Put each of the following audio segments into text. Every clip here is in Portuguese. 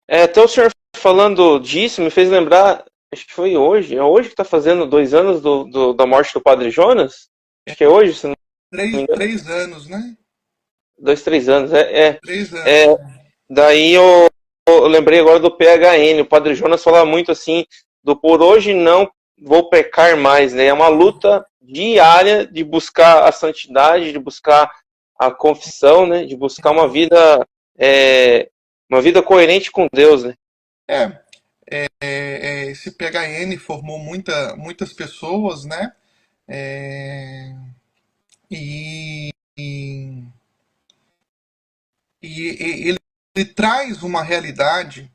Até o senhor falando disso me fez lembrar, acho que foi hoje, é hoje que tá fazendo 2 anos da morte do Padre Jonas? Acho que é hoje, se não me engano. 3 anos, né? 2, 3 anos, 3 anos. é. Daí eu lembrei agora do PHN, o Padre Jonas fala muito assim, do por hoje não vou pecar mais, né? É uma luta diária de buscar a santidade, de buscar a confissão, né? De buscar é, uma vida coerente com Deus, né? É, esse PHN formou muitas pessoas, né? É, e, e, ele traz uma realidade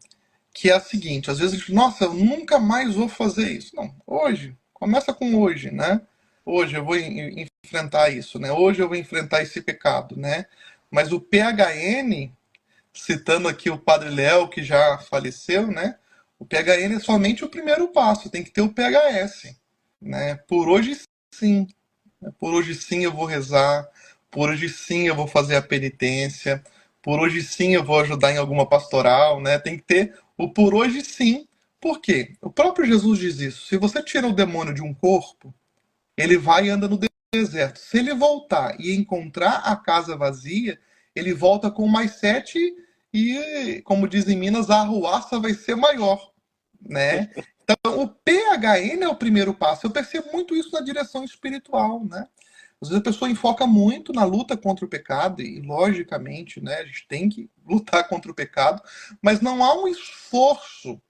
que é a seguinte: às vezes a gente, nossa, eu nunca mais vou fazer isso. Não, hoje, começa com hoje, né? Hoje eu vou enfrentar isso, né? Hoje eu vou enfrentar esse pecado, né? Mas o PHN, citando aqui o Padre Léo, que já faleceu, né? O PHN é somente o primeiro passo, tem que ter o PHS, né? Por hoje sim, por hoje sim eu vou rezar, por hoje sim eu vou fazer a penitência, por hoje sim eu vou ajudar em alguma pastoral, né? Tem que ter o por hoje sim. Por quê? O próprio Jesus diz isso. Se você tira o demônio de um corpo, ele vai e anda no deserto. Se ele voltar e encontrar a casa vazia, ele volta com mais sete e, como diz em Minas, a arruaça vai ser maior, né? Então, o PHN é o primeiro passo. Eu percebo muito isso na direção espiritual, né? Às vezes a pessoa enfoca muito na luta contra o pecado, e logicamente, né, a gente tem que lutar contra o pecado, mas não há um esforço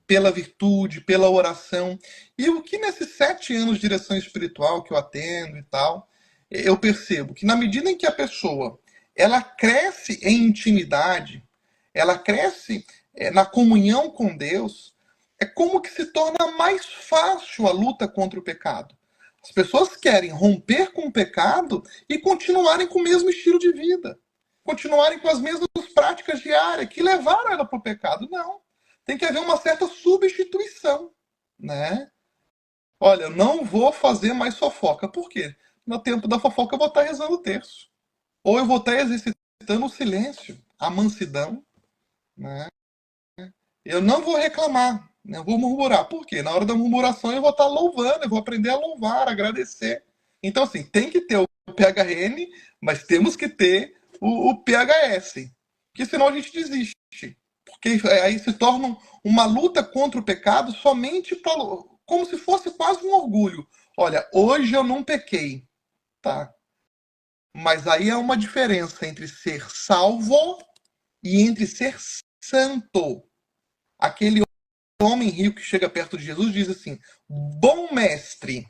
pela virtude, pela oração. E o que nesses 7 anos de direção espiritual que eu atendo e tal, eu percebo que na medida em que a pessoa ela cresce em intimidade, ela cresce na comunhão com Deus, é como que se torna mais fácil a luta contra o pecado. As pessoas querem romper com o pecado e continuarem com o mesmo estilo de vida, continuarem com as mesmas práticas diárias que levaram ela para o pecado. Não. Tem que haver uma certa substituição, né? Olha, eu não vou fazer mais fofoca. Por quê? No tempo da fofoca eu vou estar rezando o terço. Ou eu vou estar exercitando o silêncio, a mansidão, né? Eu não vou reclamar, né? Eu vou murmurar. Por quê? Na hora da murmuração eu vou estar louvando, eu vou aprender a louvar, agradecer. Então, assim, tem que ter o PHN, mas temos que ter o PHS. Porque senão a gente desiste. Porque aí se torna uma luta contra o pecado somente como se fosse quase um orgulho. Olha, hoje eu não pequei, tá? Mas aí há uma diferença entre ser salvo e entre ser santo. Aquele homem rico que chega perto de Jesus diz assim: Bom mestre,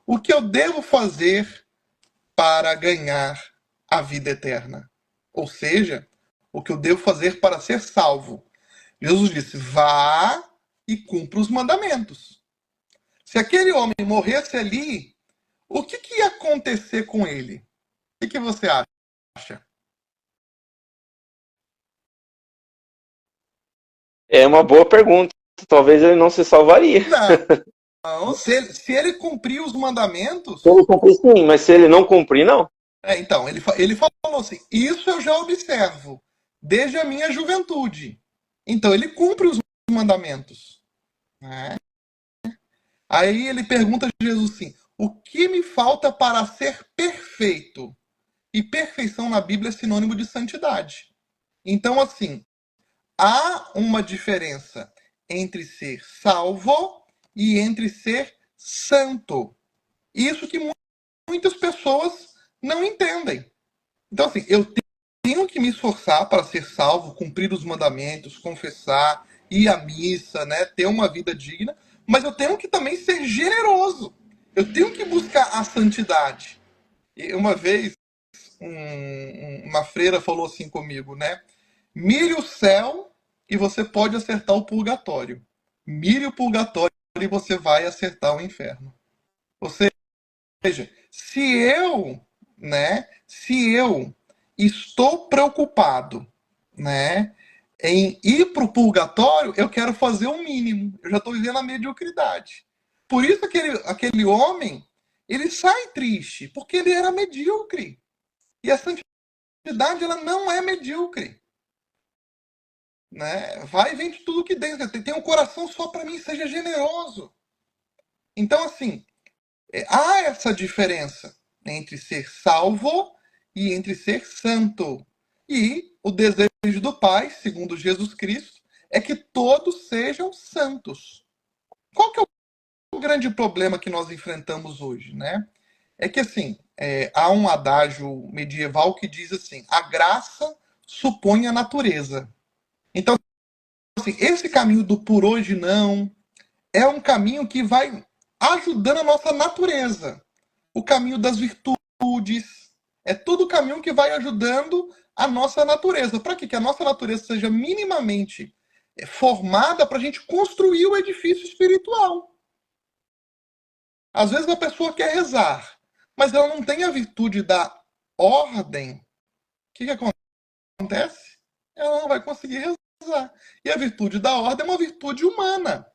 o que eu devo fazer para ganhar a vida eterna? Ou seja, o que eu devo fazer para ser salvo? Jesus disse: Vá e cumpra os mandamentos. Se aquele homem morresse ali, o que ia acontecer com ele? O que você acha? É uma boa pergunta. Talvez ele não se salvaria. Não, se ele cumprir os Se ele mandamentos. cumprir, sim, mas se ele não cumprir, não. Então, ele falou assim: Isso eu já observo desde a minha juventude. Então, ele cumpre os mandamentos. Né? Aí ele pergunta a Jesus assim: O que me falta para ser perfeito? E perfeição na Bíblia é sinônimo de santidade. Então, assim, há uma diferença entre ser salvo e entre ser santo. Isso que muitas pessoas não entendem. Então, assim, eu tenho que me esforçar para ser salvo, cumprir os mandamentos, confessar, ir à missa, né, ter uma vida digna, mas eu tenho que também ser generoso. Eu tenho que buscar a santidade. E uma vez, uma freira falou assim comigo, né? Mire o céu e você pode acertar o purgatório. Mire o purgatório e você vai acertar o inferno. Ou seja, se eu estou preocupado, né, em ir para o purgatório, eu quero fazer o mínimo. Eu já estou vivendo a mediocridade. Por isso aquele homem, ele sai triste, porque ele era medíocre. E a santidade, ela não é medíocre. né? Vai e vende tudo que dentro. Tem um coração só para mim, seja generoso. Então, assim, há essa diferença entre ser salvo e entre ser santo. E o desejo do Pai, segundo Jesus Cristo, é que todos sejam santos. Qual que é o grande problema que nós enfrentamos hoje, né? É que, assim, há um adágio medieval que diz assim, a graça supõe a natureza. Então, assim, esse caminho do por hoje não é um caminho que vai ajudando a nossa natureza. O caminho das virtudes. É todo o caminho que vai ajudando a nossa natureza. Para que a nossa natureza seja minimamente formada para a gente construir o edifício espiritual. Às vezes a pessoa quer rezar, mas ela não tem a virtude da ordem. O que acontece? Ela não vai conseguir rezar. E a virtude da ordem é uma virtude humana.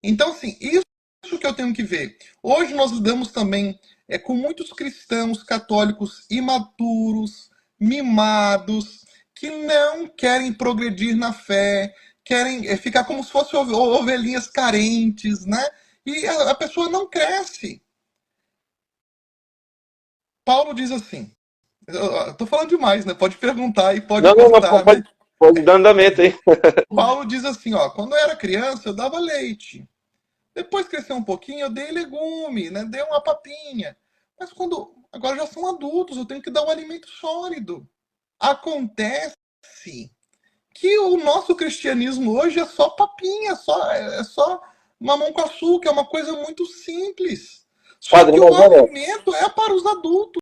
Então, assim, isso que eu tenho que ver. Hoje nós lidamos também com muitos cristãos católicos imaturos, mimados, que não querem progredir na fé, querem ficar como se fossem ovelhinhas carentes, né? E a pessoa não cresce. Paulo diz assim, eu tô falando demais, né? Pode perguntar e pode Não, não, mas cortar, né? pode dar andamento aí. Paulo diz assim, ó, quando eu era criança eu dava leite. Depois cresceu um pouquinho, eu dei legume, né? Dei uma papinha. Mas quando agora já são adultos, eu tenho que dar um alimento sólido. Acontece que o nosso cristianismo hoje é só papinha, é só mamão com açúcar, é uma coisa muito simples. Só Padre, que o mas olha, alimento é para os adultos.